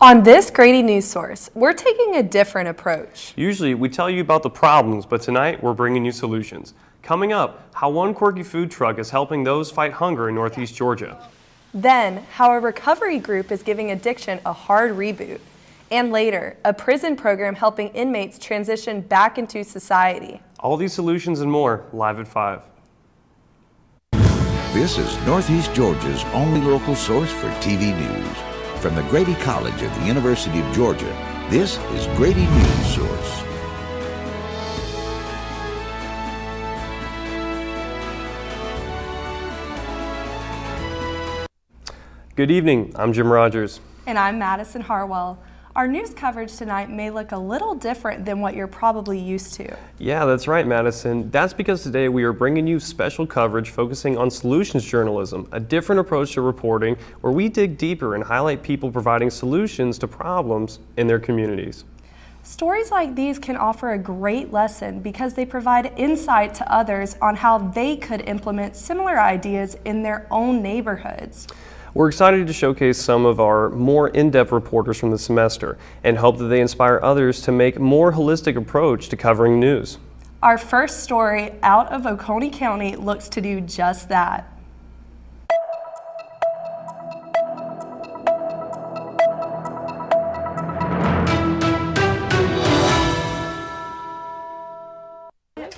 On this Grady Newsource, we're taking a different approach. Usually we tell you about the problems, but tonight we're bringing you solutions. Coming up, how one quirky food truck is helping those fight hunger in Northeast Georgia. Then, how a recovery group is giving addiction a hard reboot. And later, a prison program helping inmates transition back into society. All these solutions and more, live at 5. This is Northeast Georgia's only local source for TV news. From the Grady College of the University of Georgia, this is Grady Newsource. Good evening, I'm Jim Rogers. And I'm Madison Harwell. Our news coverage tonight may look a little different than what you're probably used to. Yeah, that's right, Madison. That's because today we are bringing you special coverage focusing on solutions journalism, a different approach to reporting where we dig deeper and highlight people providing solutions to problems in their communities. Stories like these can offer a great lesson because they provide insight to others on how they could implement similar ideas in their own neighborhoods. We're excited to showcase some of our more in-depth reporters from the semester and hope that they inspire others to make a more holistic approach to covering news. Our first story out of Oconee County looks to do just that.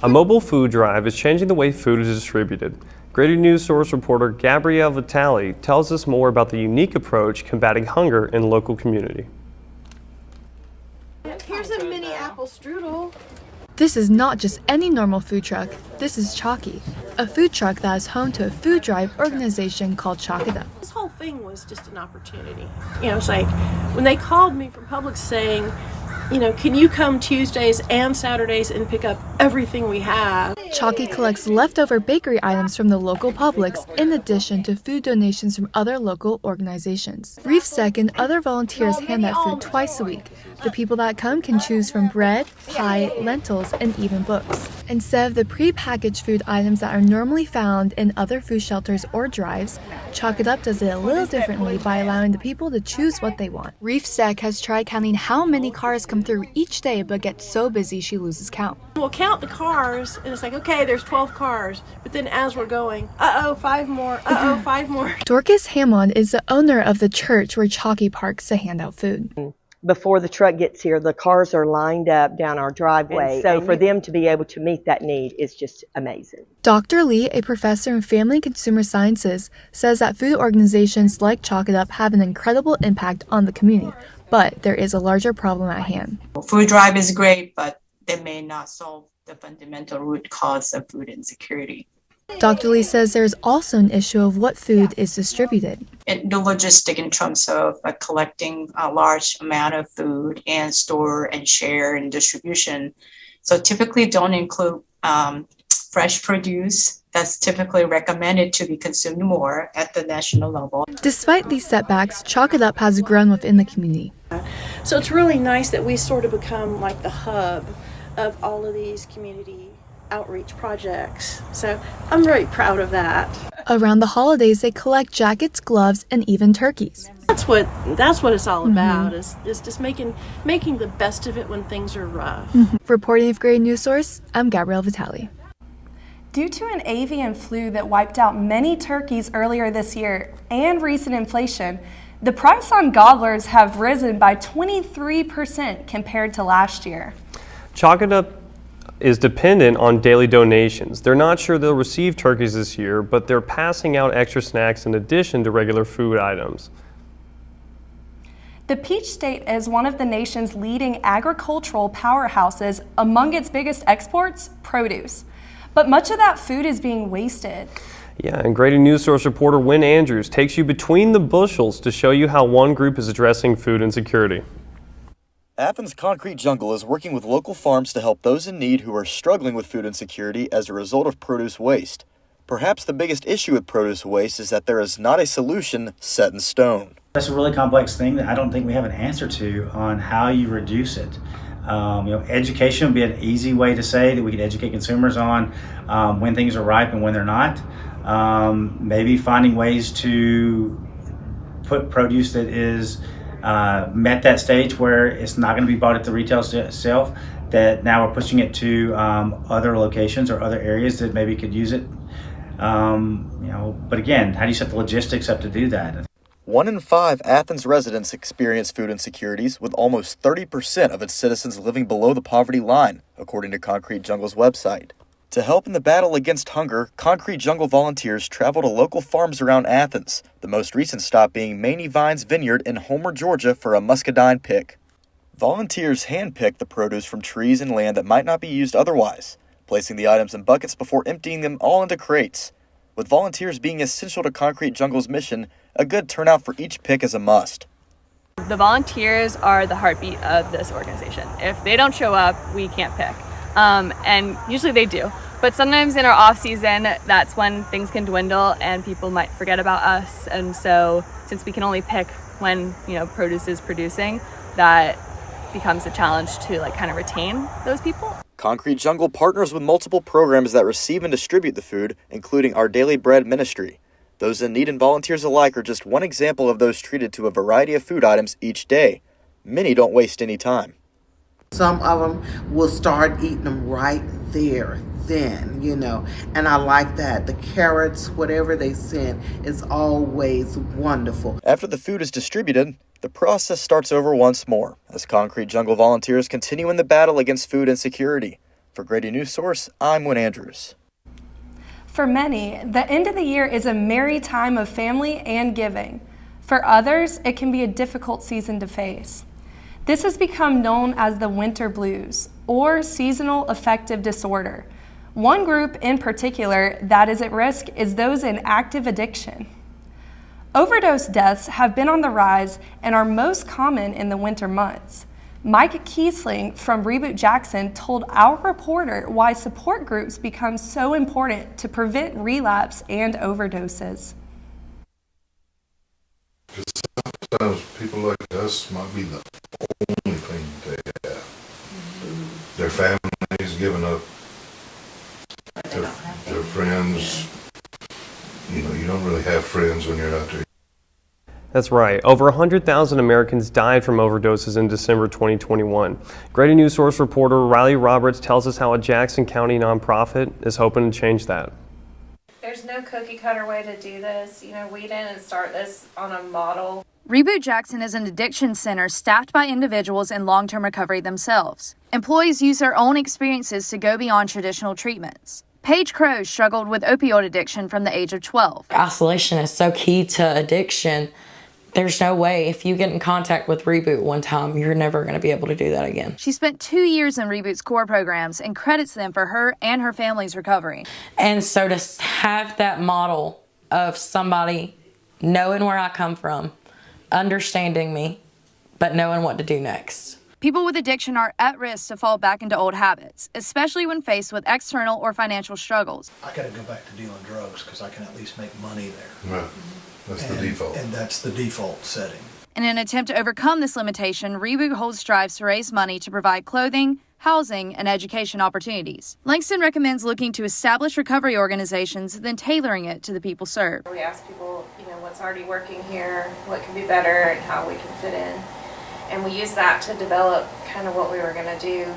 A mobile food drive is changing the way food is distributed. Grady Newsource reporter Gabrielle Vitale tells us more about the unique approach combating hunger in the local community. Here's a mini apple strudel. This is not just any normal food truck. This is Chalky, a food truck that is home to a food drive organization called Chalk It Up. This whole thing was just an opportunity. It's like when they called me from Publix saying, can you come Tuesdays and Saturdays and pick up everything we have? Chalky collects leftover bakery items from the local Publix in addition to food donations from other local organizations. Reef Sec and other volunteers hand out food twice a week. The people that come can choose from bread, pie, lentils, and even books. Instead of the pre-packaged food items that are normally found in other food shelters or drives, Chalk It Up does it a little differently by allowing the people to choose what they want. Reef Sec has tried counting how many cars come through each day but gets so busy she loses count. We'll count the cars and it's like, okay, there's 12 cars. But then as we're going, 5 more, 5 more. Dorcas Hammond is the owner of the church where Chalky parks to hand out food. Before the truck gets here, the cars are lined up down our driveway. And so for them to be able to meet that need is just amazing. Dr. Lee, a professor in family and consumer sciences, says that food organizations like Chalk It Up have an incredible impact on the community, but there is a larger problem at hand. Food drive is great, but they may not solve the fundamental root cause of food insecurity. Dr. Lee says there's also an issue of what food is distributed. The logistic in terms of collecting a large amount of food and store and share and distribution. So typically don't include fresh produce. That's typically recommended to be consumed more at the national level. Despite these setbacks, Chalk It Up has grown within the community. So it's really nice that we sort of become like the hub of all of these community outreach projects. So I'm really proud of that. Around the holidays, they collect jackets, gloves, and even turkeys. That's what it's all about, is just making the best of it when things are rough. Reporting for Grady Newsource, I'm Gabrielle Vitale. Due to an avian flu that wiped out many turkeys earlier this year and recent inflation, the price on gobblers have risen by 23% compared to last year. Chalk It Up is dependent on daily donations. They're not sure they'll receive turkeys this year, but they're passing out extra snacks in addition to regular food items. The Peach State is one of the nation's leading agricultural powerhouses. Among its biggest exports, produce. But much of that food is being wasted. Yeah, and Grady Newsource reporter Wynn Andrews takes you between the bushels to show you how one group is addressing food insecurity. Athens Concrete Jungle is working with local farms to help those in need who are struggling with food insecurity as a result of produce waste. Perhaps the biggest issue with produce waste is that there is not a solution set in stone. That's a really complex thing that I don't think we have an answer to on how you reduce it. Education would be an easy way to say that we could educate consumers on when things are ripe and when they're not. Maybe finding ways to put produce that is met that stage where it's not going to be bought at the retail shelf, that now we're pushing it to other locations or other areas that maybe could use it. But again, how do you set the logistics up to do that? 1 in 5 Athens residents experience food insecurities, with almost 30% of its citizens living below the poverty line, according to Concrete Jungle's website. To help in the battle against hunger, Concrete Jungle volunteers travel to local farms around Athens, the most recent stop being Maney Vine's Vineyard in Homer, Georgia, for a muscadine pick. Volunteers handpick the produce from trees and land that might not be used otherwise, placing the items in buckets before emptying them all into crates. With volunteers being essential to Concrete Jungle's mission, a good turnout for each pick is a must. The volunteers are the heartbeat of this organization. If they don't show up, we can't pick. And usually they do. But sometimes in our off season, that's when things can dwindle and people might forget about us. And so since we can only pick when, produce is producing, that becomes a challenge to kind of retain those people. Concrete Jungle partners with multiple programs that receive and distribute the food, including Our Daily Bread ministry. Those in need and volunteers alike are just one example of those treated to a variety of food items each day. Many don't waste any time. Some of them will start eating them right there, then, and I like that. The carrots, whatever they send, is always wonderful. After the food is distributed, the process starts over once more, as Concrete Jungle volunteers continue in the battle against food insecurity. For Grady Newsource, I'm Wynn Andrews. For many, the end of the year is a merry time of family and giving. For others, it can be a difficult season to face. This has become known as the winter blues, or seasonal affective disorder. One group in particular that is at risk is those in active addiction. Overdose deaths have been on the rise and are most common in the winter months. Mike Kiesling from Reboot Jackson told our reporter why support groups become so important to prevent relapse and overdoses. Sometimes people like us might be the only thing they have. Their families giving up, their friends. You don't really have friends when you're out there. That's right. Over 100,000 Americans died from overdoses in December 2021. Grady Newsource reporter Riley Roberts tells us how a Jackson County nonprofit is hoping to change that. There's no cookie cutter way to do this. We didn't start this on a model. Reboot Jackson is an addiction center staffed by individuals in long-term recovery themselves. Employees use their own experiences to go beyond traditional treatments. Paige Crowe struggled with opioid addiction from the age of 12. Isolation is so key to addiction. There's no way, if you get in contact with Reboot one time, you're never going to be able to do that again. She spent 2 years in Reboot's core programs and credits them for her and her family's recovery. And so to have that model of somebody knowing where I come from, understanding me, but knowing what to do next. People with addiction are at risk to fall back into old habits, especially when faced with external or financial struggles. I got to go back to dealing drugs because I can at least make money there. Right. That's the default. And that's the default setting. In an attempt to overcome this limitation, Reboot holds drives to raise money to provide clothing, housing, and education opportunities. Langston recommends looking to establish recovery organizations, then tailoring it to the people served. We ask people, what's already working here, what can be better, and how we can fit in. And we use that to develop kind of what we were going to do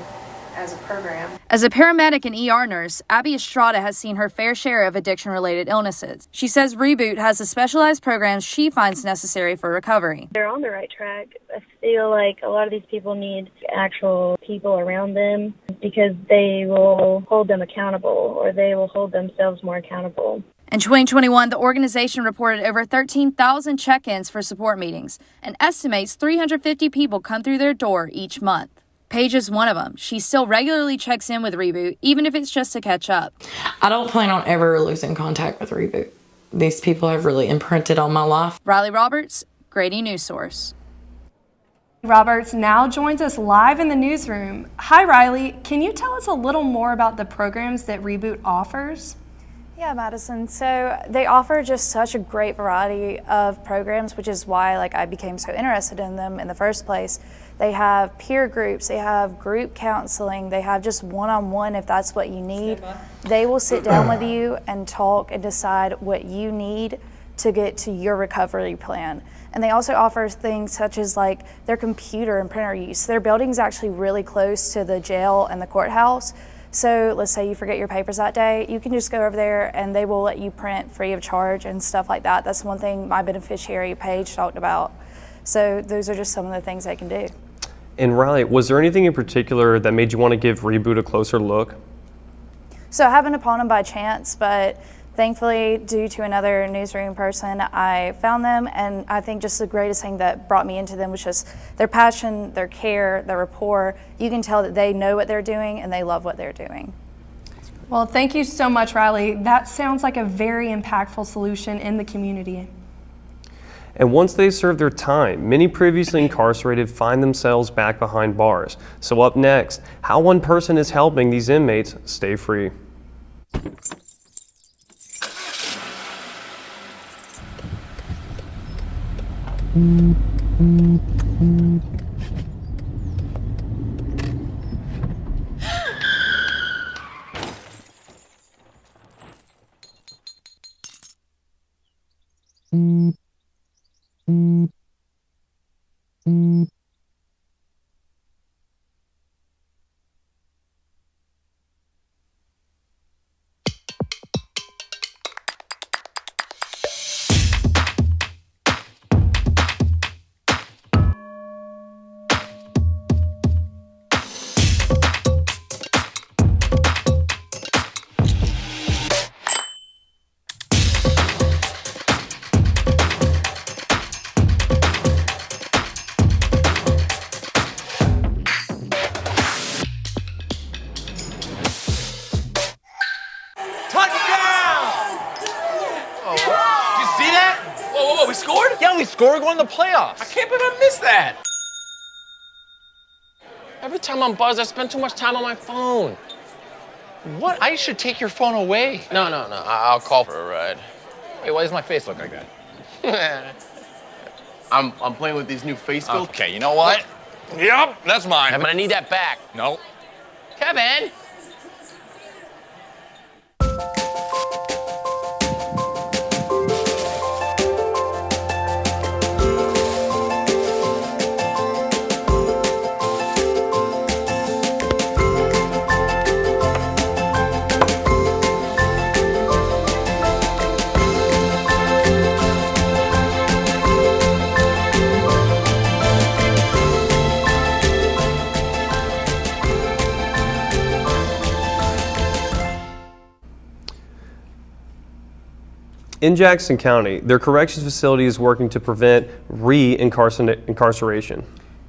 as a program. As a paramedic and ER nurse, Abby Estrada has seen her fair share of addiction-related illnesses. She says Reboot has the specialized programs she finds necessary for recovery. They're on the right track. I feel like a lot of these people need actual people around them because they will hold them accountable, or they will hold themselves more accountable. In 2021, the organization reported over 13,000 check-ins for support meetings and estimates 350 people come through their door each month. Paige is one of them. She still regularly checks in with Reboot, even if it's just to catch up. I don't plan on ever losing contact with Reboot. These people have really imprinted on my life. Riley Roberts, Grady Newsource. Roberts now joins us live in the newsroom. Hi, Riley. Can you tell us a little more about the programs that Reboot offers? Yeah, Madison. So they offer just such a great variety of programs, which is why I became so interested in them in the first place. They have peer groups, they have group counseling, they have just one-on-one if that's what you need. They will sit down with you and talk and decide what you need to get to your recovery plan. And they also offer things such as like their computer and printer use. Their building's actually really close to the jail and the courthouse. So let's say you forget your papers that day, you can just go over there and they will let you print free of charge and stuff like that. That's one thing my beneficiary page talked about. So those are just some of the things they can do. And Riley, was there anything in particular that made you want to give Reboot a closer look? So I happened upon them by chance, but thankfully, due to another newsroom person, I found them, and I think just the greatest thing that brought me into them was just their passion, their care, their rapport. You can tell that they know what they're doing and they love what they're doing. Well, thank you so much, Riley. That sounds like a very impactful solution in the community. And once they serve their time, many previously incarcerated find themselves back behind bars. So up next, how one person is helping these inmates stay free. We scored? Yeah, we scored. We're going to the playoffs. I can't believe I missed that. Every time I'm buzzed, I spend too much time on my phone. What? I should take your phone away. No. I'll call for a ride. Wait, why does my face look like that? I'm playing with these new face filters. Okay, you know what? Yep, that's mine. I'm gonna need that back. No. Kevin! In Jackson County, their corrections facility is working to prevent re-incarceration.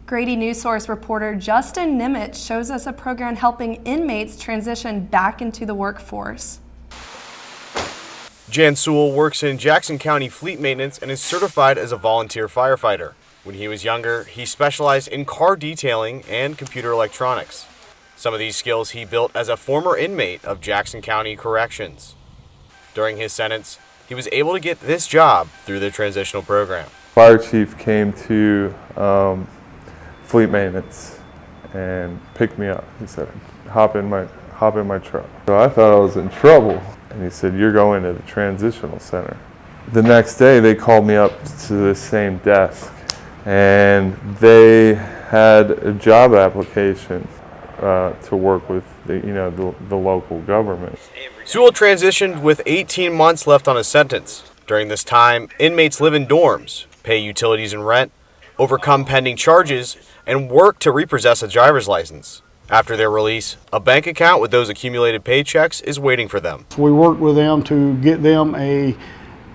Grady Newsource reporter Justin Nimitz shows us a program helping inmates transition back into the workforce. Jan Sewell works in Jackson County Fleet Maintenance and is certified as a volunteer firefighter. When he was younger, he specialized in car detailing and computer electronics. Some of these skills he built as a former inmate of Jackson County Corrections. During his sentence, he was able to get this job through the transitional program. Fire chief came to Fleet Maintenance and picked me up. He said, hop in my truck. So I thought I was in trouble. And he said, you're going to the transitional center. The next day they called me up to the same desk and they had a job application to work with the local government. Sewell transitioned with 18 months left on his sentence. During this time, inmates live in dorms, pay utilities and rent, overcome pending charges, and work to repossess a driver's license. After their release, a bank account with those accumulated paychecks is waiting for them. We work with them to get them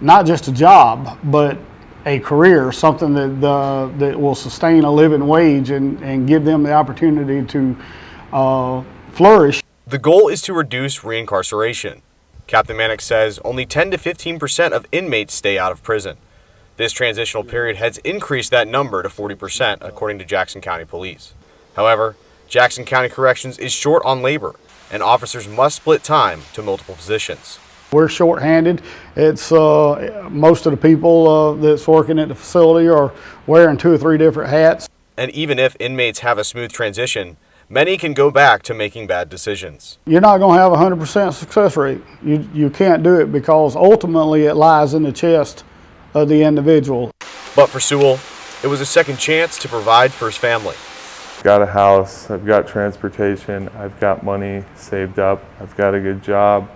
not just a job, but a career, something that will sustain a living wage and give them the opportunity to flourish. The goal is to reduce reincarceration. Captain Mannix says only 10 to 15% of inmates stay out of prison. This transitional period has increased that number to 40%, according to Jackson County Police. However, Jackson County Corrections is short on labor, and officers must split time to multiple positions. We're short-handed. It's most of the people that's working at the facility are wearing 2 or 3 different hats. And even if inmates have a smooth transition, many can go back to making bad decisions. You're not going to have a 100% success rate. You can't do it because ultimately it lies in the chest of the individual. But for Sewell, it was a second chance to provide for his family. I've got a house, I've got transportation, I've got money saved up, I've got a good job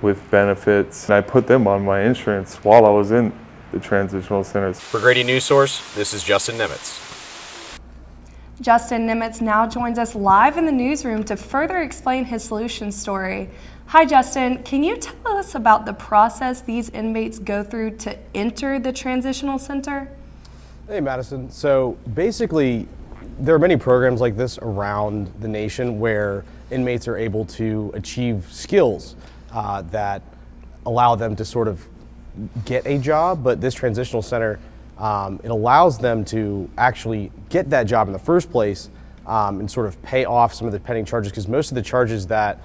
with benefits. And I put them on my insurance while I was in the transitional centers. For Grady Newsource, this is Justin Nemitz. Justin Nemitz now joins us live in the newsroom to further explain his solution story. Hi Justin, can you tell us about the process these inmates go through to enter the transitional center? Hey Madison, so basically there are many programs like this around the nation where inmates are able to achieve skills that allow them to sort of get a job, but this transitional center, it allows them to actually get that job in the first place and sort of pay off some of the pending charges, because most of the charges that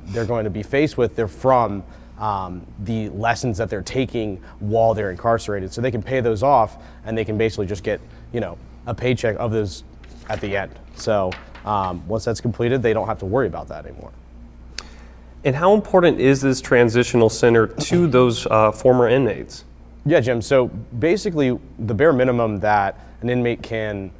they're going to be faced with, they're from the lessons that they're taking while they're incarcerated. So they can pay those off and they can basically just get, a paycheck of those at the end. So once that's completed, they don't have to worry about that anymore. And how important is this transitional center to those former inmates? Yeah, Jim. So basically, the bare minimum that an inmate can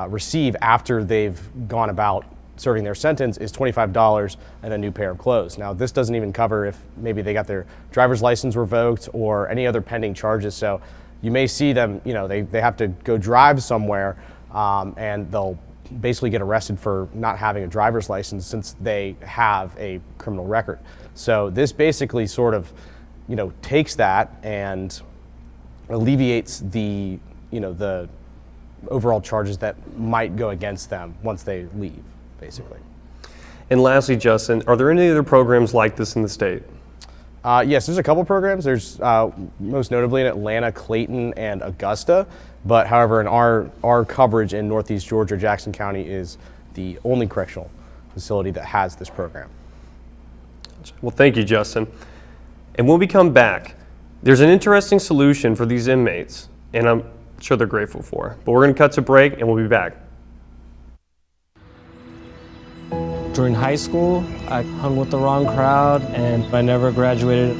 receive after they've gone about serving their sentence is $25 and a new pair of clothes. Now, this doesn't even cover if maybe they got their driver's license revoked or any other pending charges. So you may see them, they have to go drive somewhere and they'll basically get arrested for not having a driver's license since they have a criminal record. So this basically sort of, takes that and alleviates the, the overall charges that might go against them once they leave, basically. And lastly, Justin, are there any other programs like this in the state? Yes, there's a couple programs. There's most notably in Atlanta, Clayton, and Augusta. But however, in our coverage in Northeast Georgia, Jackson County is the only correctional facility that has this program. Well, thank you, Justin. And when we come back, there's an interesting solution for these inmates, and I'm sure they're grateful for. But we're going to cut to break, and we'll be back. During high school, I hung with the wrong crowd, and I never graduated.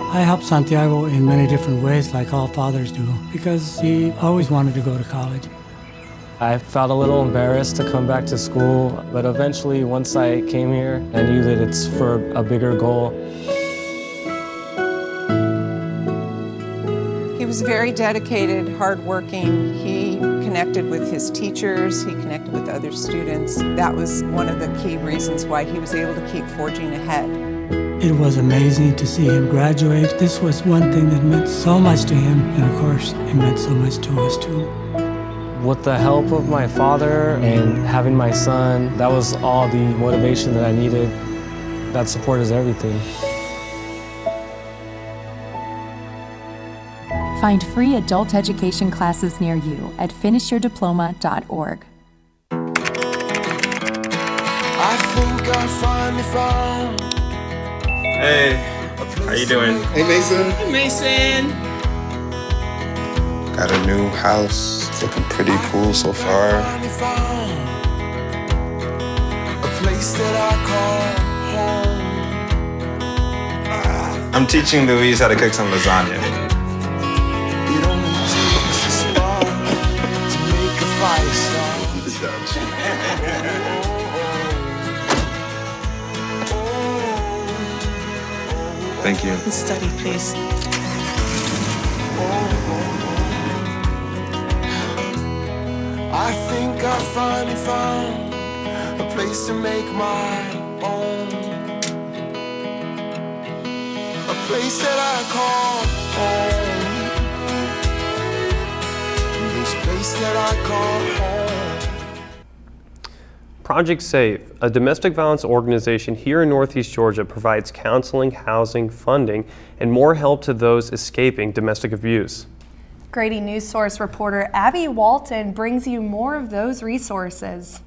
I helped Santiago in many different ways, like all fathers do, because he always wanted to go to college. I felt a little embarrassed to come back to school, but eventually, once I came here, I knew that it's for a bigger goal. He was very dedicated, hardworking. He connected with his teachers, he connected with other students. That was one of the key reasons why he was able to keep forging ahead. It was amazing to see him graduate. This was one thing that meant so much to him, and of course, it meant so much to us too. With the help of my father and having my son, that was all the motivation that I needed. That support is everything. Find free adult education classes near you at finishyourdiploma.org. I think I finally found. Hey, how you doing? Hey Mason. Hey Mason. Got a new house. It's looking pretty cool so far. A place that I call home. I'm teaching Louise how to cook some lasagna. It only takes a spark to make a fire start. Thank you. Study, please. I think I finally found a place to make my own. A place that I call home. This place that I call home. Project SAFE, a domestic violence organization here in Northeast Georgia, provides counseling, housing, funding, and more help to those escaping domestic abuse. Grady Newsource reporter Abby Walton brings you more of those resources.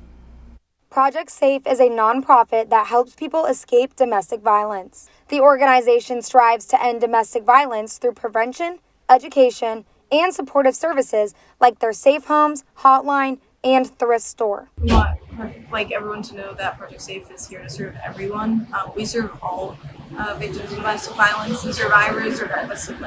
Project SAFE is a nonprofit that helps people escape domestic violence. The organization strives to end domestic violence through prevention, education, and supportive services like their safe homes, hotline, and thrift store. We want everyone to know that Project SAFE is here to serve everyone. We serve all victims of domestic violence and survivors, regardless of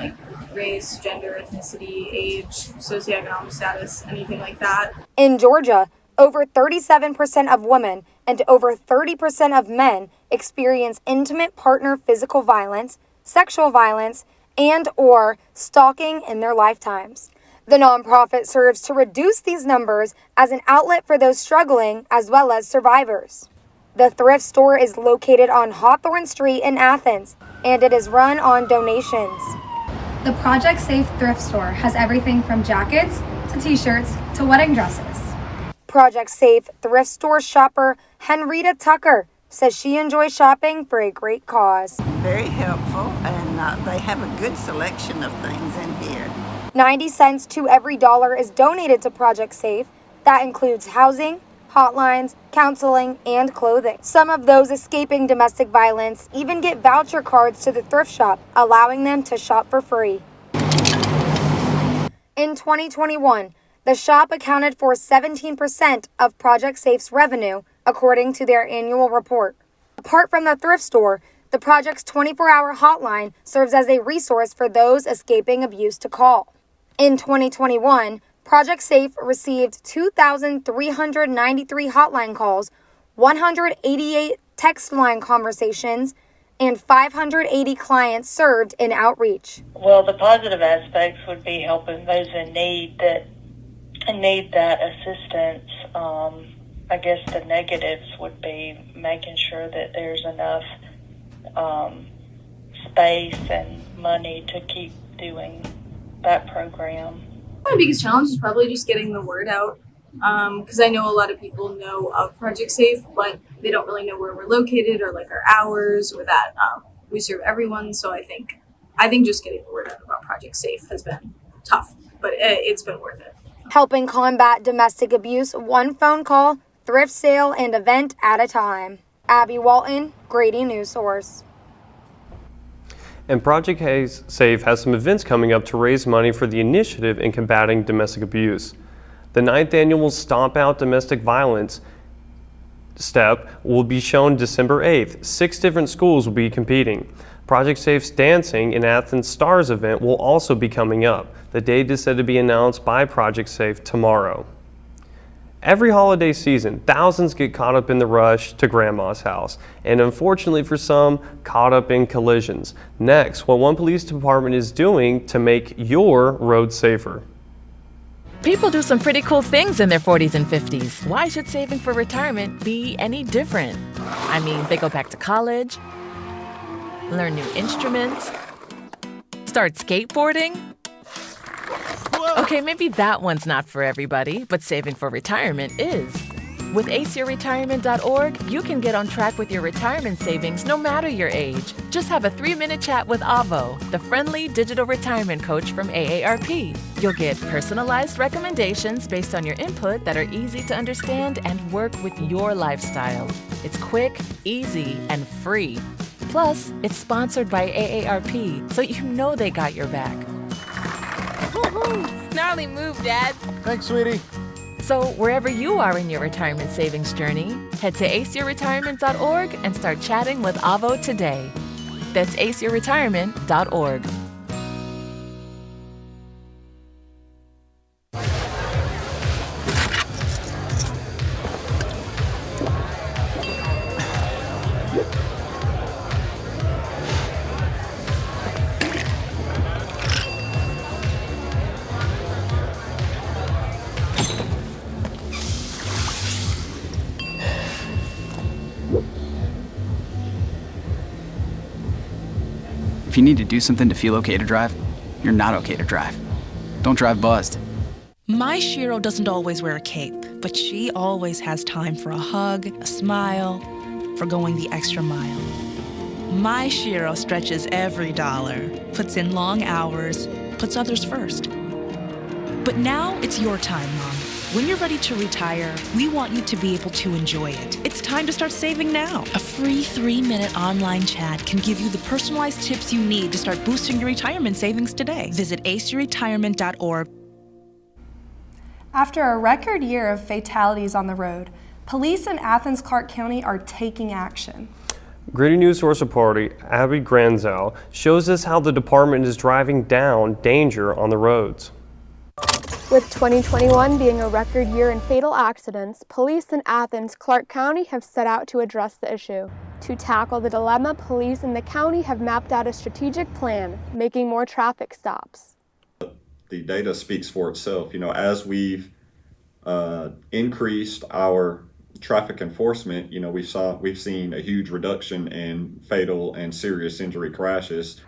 race, gender, ethnicity, age, socioeconomic status, anything like that. In Georgia, over 37% of women and over 30% of men experience intimate partner physical violence, sexual violence, and or stalking in their lifetimes. The nonprofit serves to reduce these numbers as an outlet for those struggling as well as survivors. The thrift store is located on Hawthorne Street in Athens, and it is run on donations. The Project Safe thrift store has everything from jackets to t-shirts to wedding dresses. Project Safe thrift store shopper Henrietta Tucker says she enjoys shopping for a great cause. Very helpful, and they have a good selection of things in here. 90 cents to every dollar is donated to Project Safe. That includes housing, hotlines, counseling, and clothing. Some of those escaping domestic violence even get voucher cards to the thrift shop, allowing them to shop for free. In 2021, the shop accounted for 17% of Project Safe's revenue, according to their annual report. Apart from the thrift store, the project's 24-hour hotline serves as a resource for those escaping abuse to call. In 2021, Project Safe received 2,393 hotline calls, 188 text line conversations, and 580 clients served in outreach. Well, the positive aspects would be helping those in need that assistance. I guess the negatives would be making sure that there's enough space and money to keep doing that program. My biggest challenge is probably just getting the word out, because I know a lot of people know of Project Safe, but they don't really know where we're located or like our hours or that we serve everyone. So I think just getting the word out about Project Safe has been tough, but it's been worth it. Helping combat domestic abuse one phone call, thrift sale, and event at a time. Abby Walton, Grady Newsource. And Project Safe has some events coming up to raise money for the initiative in combating domestic abuse. The 9th annual Stomp Out Domestic Violence step will be shown December 8th. 6 different schools will be competing. Project Safe's Dancing in Athens Stars event will also be coming up. The date is said to be announced by Project Safe tomorrow. Every holiday season, thousands get caught up in the rush to grandma's house, and unfortunately for some, caught up in collisions. Next, what one police department is doing to make your road safer. People do some pretty cool things in their 40s and 50s. Why should saving for retirement be any different? I mean, they go back to college, learn new instruments, start skateboarding. Okay, maybe that one's not for everybody, but saving for retirement is. With aceyourretirement.org, you can get on track with your retirement savings no matter your age. Just have a 3-minute chat with Avo, the friendly digital retirement coach from AARP. You'll get personalized recommendations based on your input that are easy to understand and work with your lifestyle. It's quick, easy, and free. Plus, it's sponsored by AARP, so you know they got your back. Gnarly move, Dad. Thanks, sweetie. So wherever you are in your retirement savings journey, head to aceyourretirement.org and start chatting with Avo today. That's aceyourretirement.org. If you need to do something to feel okay to drive, you're not okay to drive. Don't drive buzzed. My Shiro doesn't always wear a cape, but she always has time for a hug, a smile, for going the extra mile. My Shiro stretches every dollar, puts in long hours, puts others first. But now it's your time, Mom. When you're ready to retire, we want you to be able to enjoy it. It's time to start saving now. A free 3-minute online chat can give you the personalized tips you need to start boosting your retirement savings today. Visit aceyourretirement.org. After a record year of fatalities on the road, police in Athens-Clarke County are taking action. Grady Newsource reporter Abby Granzel shows us how the department is driving down danger on the roads. With 2021 being a record year in fatal accidents, police in Athens, Clark County have set out to address the issue. To tackle the dilemma, police in the county have mapped out a strategic plan, making more traffic stops. The data speaks for itself. You know, as we've increased our traffic enforcement, you know, we've seen a huge reduction in fatal and serious injury crashes.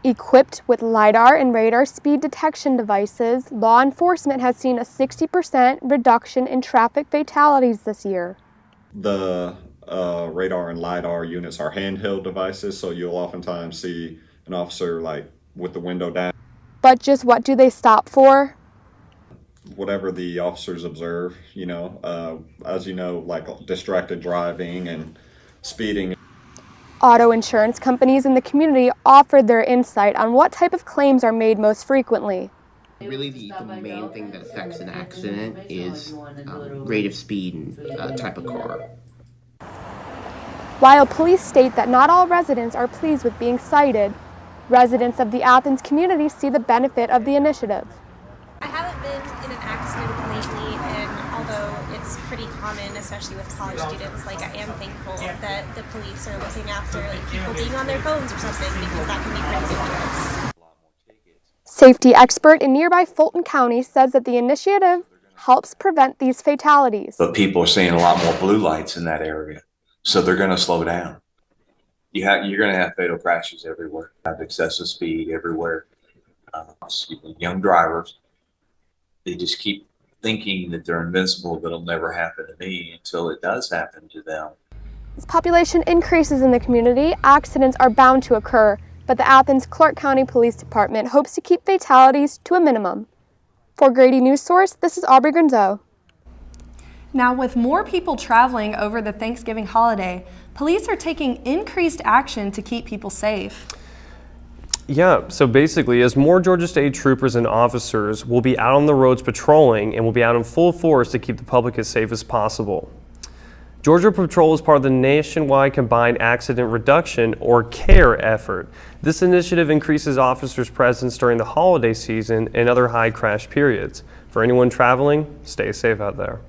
Equipped with LiDAR and radar speed detection devices, law enforcement has seen a 60% reduction in traffic fatalities this year. The radar and LiDAR units are handheld devices, so you'll oftentimes see an officer like with the window down. But just what do they stop for? Whatever the officers observe, you know, as you know, like distracted driving and speeding. Auto insurance companies in the community offered their insight on what type of claims are made most frequently. Really the main thing that affects an accident is rate of speed and type of car. While police state that not all residents are pleased with being cited, residents of the Athens community see the benefit of the initiative. I haven't been in an accident lately, and although it's pretty common, especially with college students, like I am thankful that the police are looking after like people being on their phones or something, because that can be pretty dangerous. Safety expert in nearby Fulton County says that the initiative helps prevent these fatalities. But people are seeing a lot more blue lights in that area, so they're going to slow down. You're going to have fatal crashes everywhere, have excessive speed everywhere. Young drivers, they just keep thinking that they're invincible, that it'll never happen to me, until it does happen to them. As population increases in the community, accidents are bound to occur, but the Athens Clark County Police Department hopes to keep fatalities to a minimum. For Grady Newsource, this is Aubrey Granzel. Now, with more people traveling over the Thanksgiving holiday, police are taking increased action to keep people safe. Yeah, so basically, as more Georgia State troopers and officers will be out on the roads patrolling and will be out in full force to keep the public as safe as possible. Georgia Patrol is part of the nationwide Combined Accident Reduction, or CARE effort. This initiative increases officers' presence during the holiday season and other high crash periods. For anyone traveling, stay safe out there.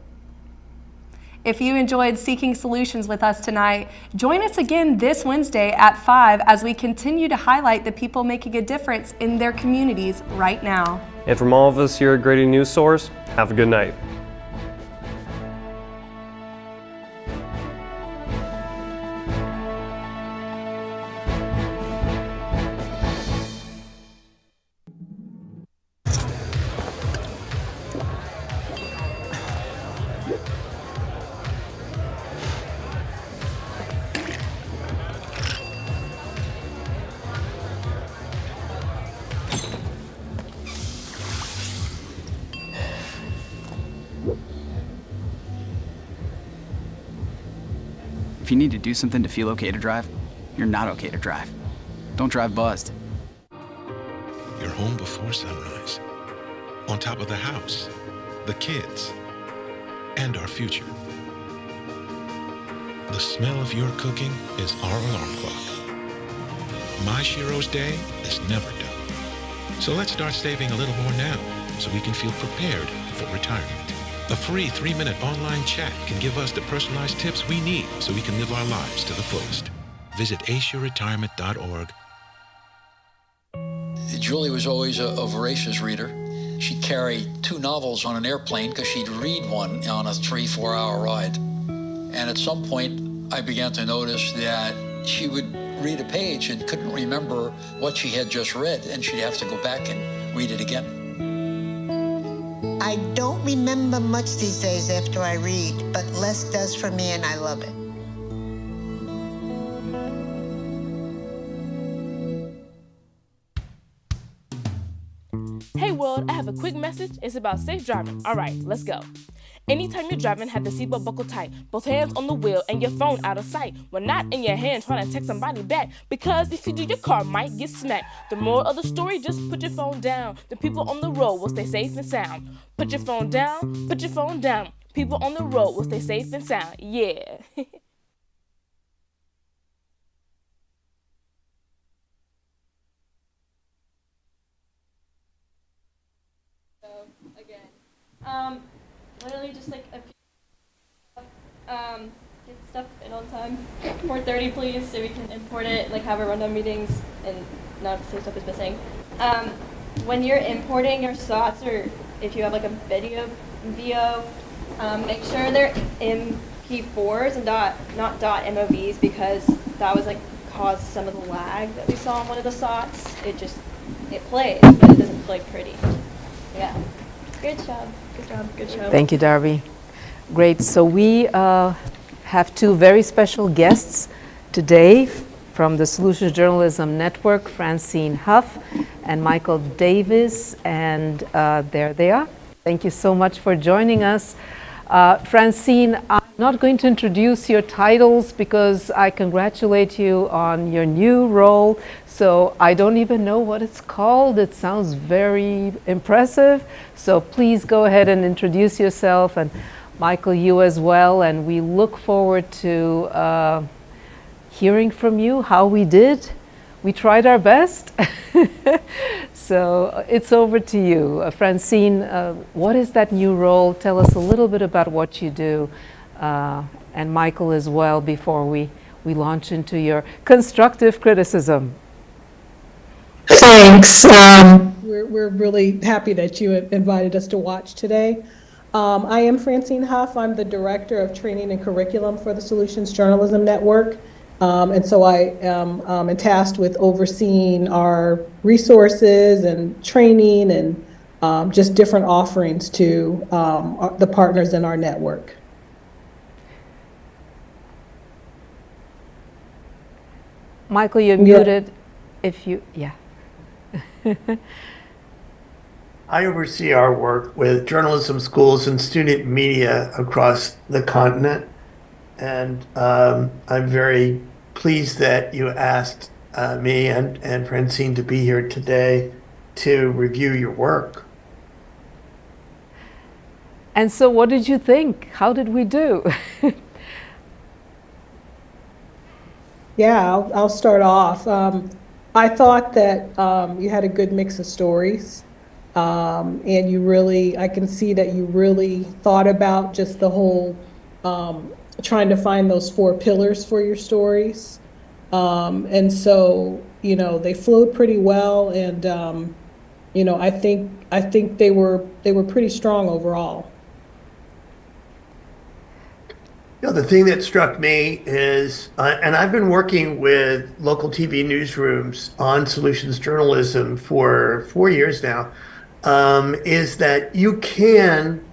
If you enjoyed Seeking Solutions with us tonight, join us again this Wednesday at 5 as we continue to highlight the people making a difference in their communities right now. And from all of us here at Grady Newsource, have a good night. If you need to do something to feel okay to drive, you're not okay to drive. Don't drive buzzed. You're home before sunrise, on top of the house, the kids, and our future. The smell of your cooking is our alarm clock. My Shiro's day is never done. So let's start saving a little more now so we can feel prepared for retirement. A free 3-minute online chat can give us the personalized tips we need so we can live our lives to the fullest. Visit aceyourretirement.org. Julie was always a voracious reader. She'd carry 2 novels on an airplane because she'd read one on a 3-4 hour ride. And at some point, I began to notice that she would read a page and couldn't remember what she had just read, and she'd have to go back and read it again. I don't remember much these days after I read, but less does for me, and I love it. Hey world, I have a quick message. It's about safe driving. All right, let's go. Anytime you're driving, have the seatbelt buckled tight, both hands on the wheel and your phone out of sight. When not in your hand trying to text somebody back, because if you do, your car might get smacked. The moral of the story, just put your phone down. The people on the road will stay safe and sound. Put your phone down, put your phone down. People on the road will stay safe and sound. Yeah. Literally just like a few get stuff in on time. 4:30 please, so we can import it, like have our rundown meetings and not say stuff is missing. When you're importing your slots, or if you have like a video VO, make sure they're MP4s and not .MOVs, because that was like caused some of the lag that we saw on one of the slots. It plays, but it doesn't play pretty. Yeah. Good job. Good job. Good job. Thank you, Darby. Great. So we have two very special guests today from the Solutions Journalism Network, Francine Huff and Michael Davis, and there they are. Thank you so much for joining us. Francine, I'm not going to introduce your titles because I congratulate you on your new role. So I don't even know what it's called. It sounds very impressive. So please go ahead and introduce yourself, and Michael, you as well. And we look forward to hearing from you how we did. We tried our best. So it's over to you. Francine, what is that new role? Tell us a little bit about what you do. And Michael as well, before we launch into your constructive criticism. Thanks. We're really happy that you invited us to watch today. I am Francine Huff. I'm the Director of Training and Curriculum for the Solutions Journalism Network. And so I am tasked with overseeing our resources and training and just different offerings to the partners in our network. Michael, you're muted. If you, yeah. I oversee our work with journalism schools and student media across the continent. And I'm very pleased that you asked me and Francine to be here today to review your work. And so what did you think? How did we do? Yeah, I'll start off. I thought that you had a good mix of stories. And you really, I can see that you really thought about just the whole trying to find those 4 pillars for your stories. And so, you know, they flowed pretty well, and you know, I think they were pretty strong overall. You know, the thing that struck me is, and I've been working with local TV newsrooms on solutions journalism for 4 years now, is that you can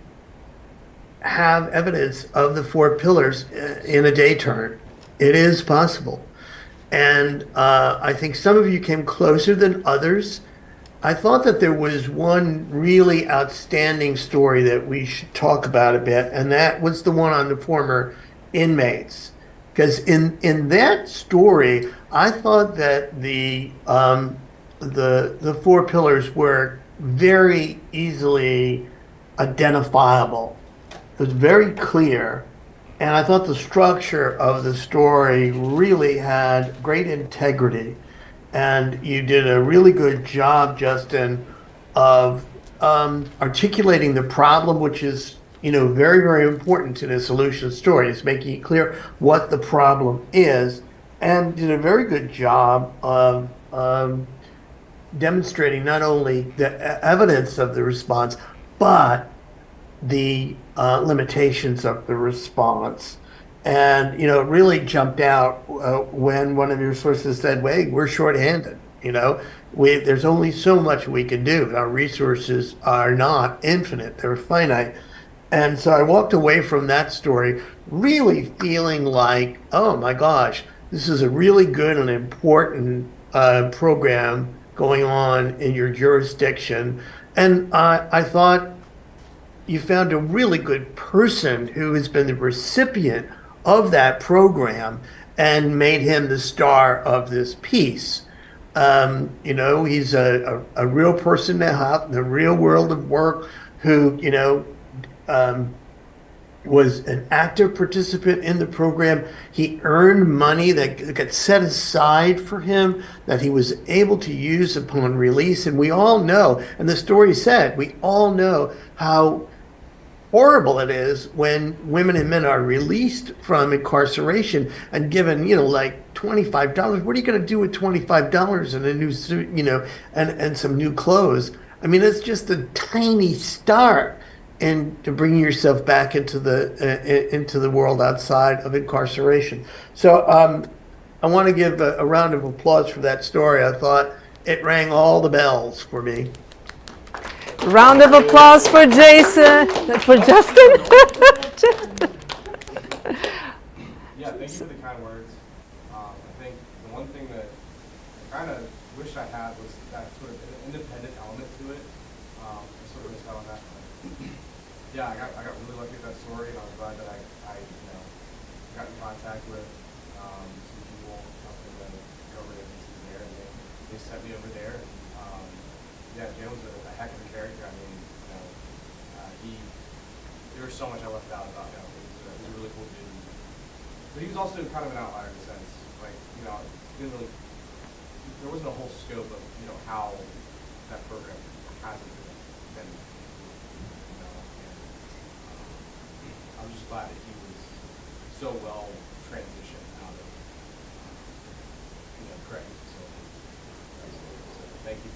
have evidence of the 4 pillars in a day turn. It is possible. And I think some of you came closer than others. I thought that there was one really outstanding story that we should talk about a bit, and that was the one on the former inmates. Because in that story, I thought that the 4 pillars were very easily identifiable. It was very clear, and I thought the structure of the story really had great integrity. And you did a really good job, Justin, of articulating the problem, which is, you know, very, very important in a solution story, is making it clear what the problem is, and did a very good job of demonstrating not only the evidence of the response, but the limitations of the response. And, you know, it really jumped out when one of your sources said, "Wait, we're shorthanded. You know, there's only so much we can do. Our resources are not infinite, they're finite." And so I walked away from that story really feeling like, oh my gosh, this is a really good and important program going on in your jurisdiction. And I thought you found a really good person who has been the recipient of that program and made him the star of this piece. You know, he's a real person to have in the real world of work who, you know, was an active participant in the program. He earned money that got set aside for him that he was able to use upon release. And we all know, and the story said, we all know how horrible it is when women and men are released from incarceration and given, like $25. What are you going to do with $25 and a new suit, and some new clothes? I mean, it's just a tiny start into bringing yourself back into the world outside of incarceration. So I want to give a round of applause for that story. I thought it rang all the bells for me. Round of applause for Jason, for Justin. Yeah, thank you for the kind words. I think the one thing that I kind of wish I had was that sort of independent element to it. I sort of missed out on that. Yeah, I got really lucky with that story, and I was glad that I got in contact with some people from the government agencies there, and they sent me over there. And, yeah, Jim was a heck of a character. I mean, there was so much I left out about him. He was a really cool dude. But he was also kind of an outlier in a sense. Like, didn't really, there wasn't a whole scope of, how that program has been. I'm just glad that he was so well transitioned out of, Craig's facility. So thank you.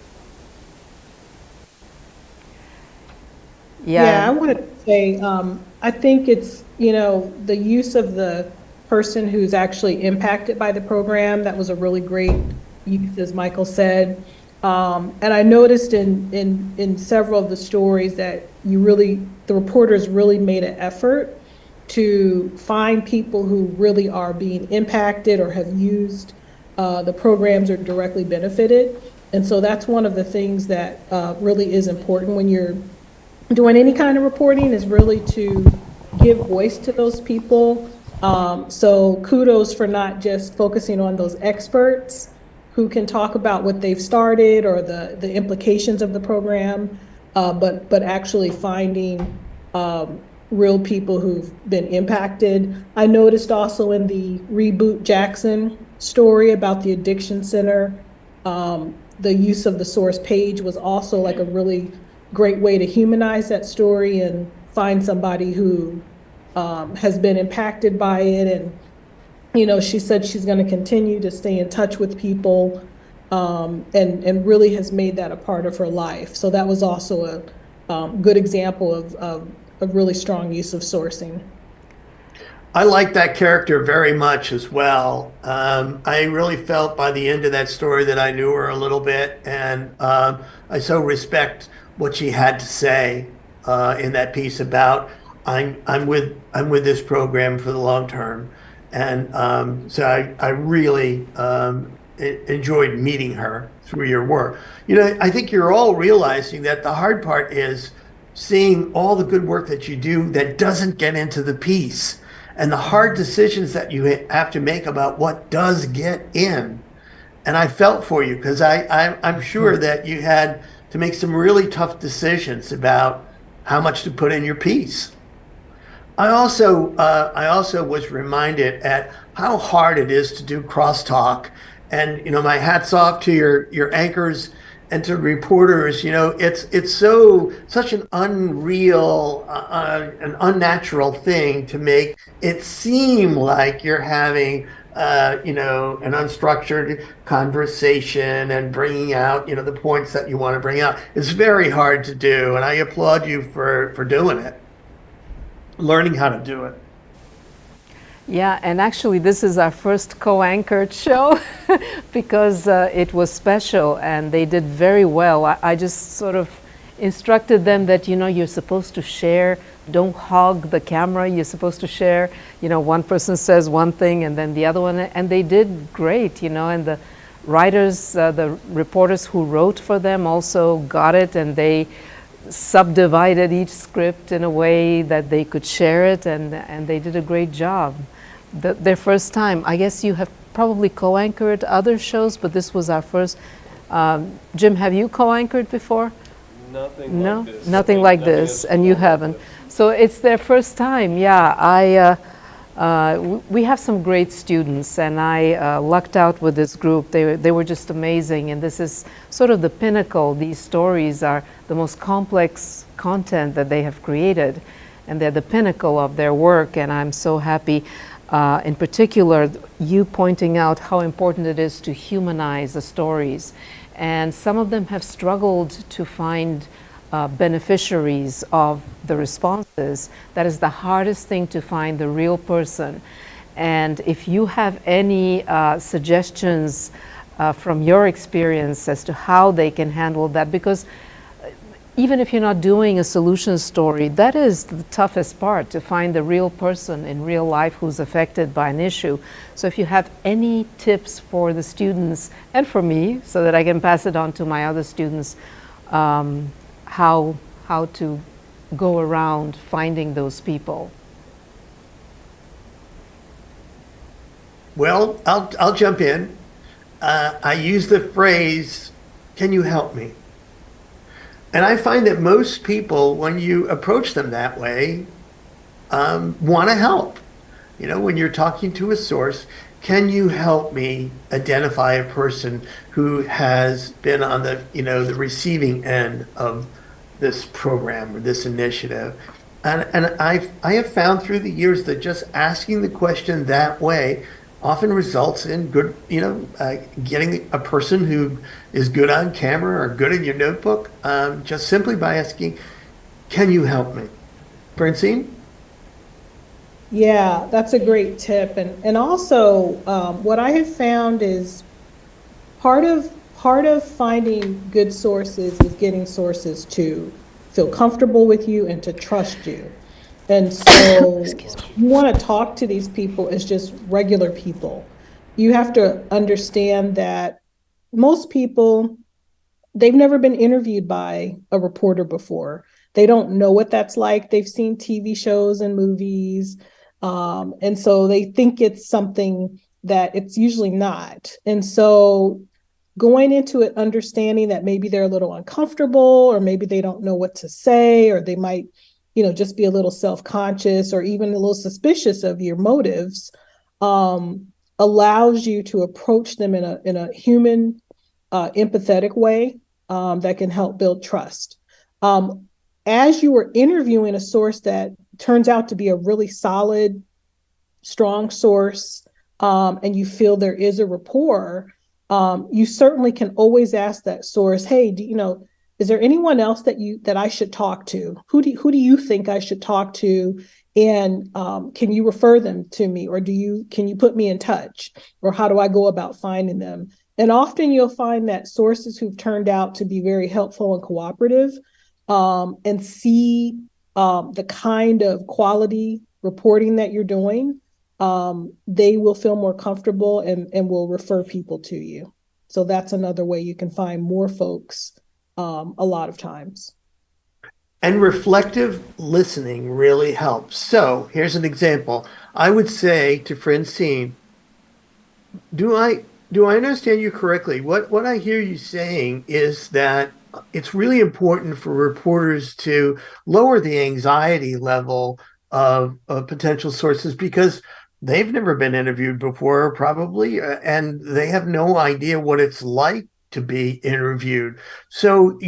Yeah, I wanted to say, I think it's, the use of the person who's actually impacted by the program, that was a really great use, as Michael said. And I noticed in several of the stories that the reporters really made an effort to find people who really are being impacted or have used the programs or directly benefited. And so that's one of the things that really is important when you're doing any kind of reporting, is really to give voice to those people. So kudos for not just focusing on those experts who can talk about what they've started or the implications of the program, but actually finding real people who've been impacted. I noticed also in the Reboot Jackson story about the addiction center, the use of the source page was also like a really great way to humanize that story and find somebody who has been impacted by it. And, she said she's going to continue to stay in touch with people and really has made that a part of her life. So that was also a good example of a really strong use of sourcing. I like that character very much as well. I really felt by the end of that story that I knew her a little bit, and I so respect what she had to say in that piece about I'm with this program for the long term, and so I really enjoyed meeting her through your work. I think you're all realizing that the hard part is seeing all the good work that you do that doesn't get into the piece, and the hard decisions that you have to make about what does get in. And I felt for you, because I'm sure that you had to make some really tough decisions about how much to put in your piece. I also was reminded at how hard it is to do crosstalk, and my hat's off to your anchors and to reporters. It's such an unreal, an unnatural thing to make it seem like you're having an unstructured conversation and bringing out, the points that you want to bring out. It's very hard to do, and I applaud you for doing it, learning how to do it. Yeah, and actually this is our first co-anchored show because it was special and they did very well. I just sort of instructed them that, you're supposed to share, don't hog the camera, you're supposed to share, one person says one thing and then the other one, and they did great, and the writers, the reporters who wrote for them also got it, and they subdivided each script in a way that they could share it, and they did a great job. Their first time. I guess you have probably co-anchored other shows, but this was our first. Jim, have you co-anchored before? Nothing No, like this. nothing like this, and you haven't. So it's their first time. Yeah, we have some great students, and I lucked out with this group. They were just amazing, and this is sort of the pinnacle. These stories are the most complex content that they have created, and they're the pinnacle of their work, and I'm so happy. In particular, you pointing out how important it is to humanize the stories. And some of them have struggled to find beneficiaries of the responses. That is the hardest thing, to find the real person. And if you have any suggestions from your experience as to how they can handle that, because even if you're not doing a solution story, that is the toughest part, to find the real person in real life who's affected by an issue. So if you have any tips for the students and for me, so that I can pass it on to my other students, how to go around finding those people. Well, I'll jump in. I use the phrase, "Can you help me?" And I find that most people, when you approach them that way, want to help. You know, when you're talking to a source, can you help me identify a person who has been on the, the receiving end of this program or this initiative? And I have found through the years that just asking the question that way often results in good, getting a person who is good on camera or good in your notebook, just simply by asking, "Can you help me?" Francine? Yeah, that's a great tip. And also, what I have found is part of finding good sources is getting sources to feel comfortable with you and to trust you. And so you want to talk to these people as just regular people. You have to understand that most people, they've never been interviewed by a reporter before. They don't know what that's like. They've seen TV shows and movies. And so they think it's something that it's usually not. And so going into it understanding that maybe they're a little uncomfortable, or maybe they don't know what to say, or they might, just be a little self-conscious or even a little suspicious of your motives, allows you to approach them in a human, empathetic way, that can help build trust. As you are interviewing a source that turns out to be a really solid, strong source, and you feel there is a rapport, you certainly can always ask that source, "Hey, is there anyone else that I should talk to? Who do you think I should talk to? And can you refer them to me, or can you put me in touch, or how do I go about finding them?" And often you'll find that sources who've turned out to be very helpful and cooperative, and see the kind of quality reporting that you're doing, they will feel more comfortable and will refer people to you. So that's another way you can find more folks, a lot of times. And reflective listening really helps. So here's an example. I would say to Francine, do I understand you correctly? What I hear you saying is that it's really important for reporters to lower the anxiety level of potential sources, because they've never been interviewed before, probably, and they have no idea what it's like to be interviewed. So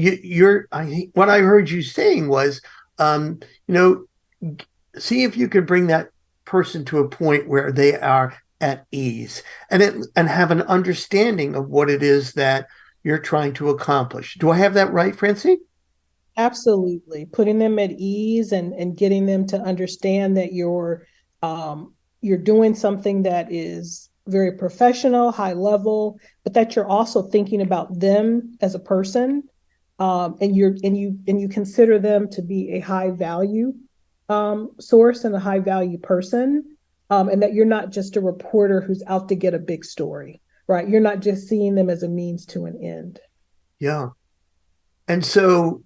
what I heard you saying was, see if you could bring that person to a point where they are at ease and have an understanding of what it is that you're trying to accomplish. Do I have that right, Francine? Absolutely. Putting them at ease and getting them to understand that you're doing something that is very professional, high level, but that you're also thinking about them as a person, and you consider them to be a high value, source, and a high value person, and that you're not just a reporter who's out to get a big story, right? You're not just seeing them as a means to an end. Yeah. And so,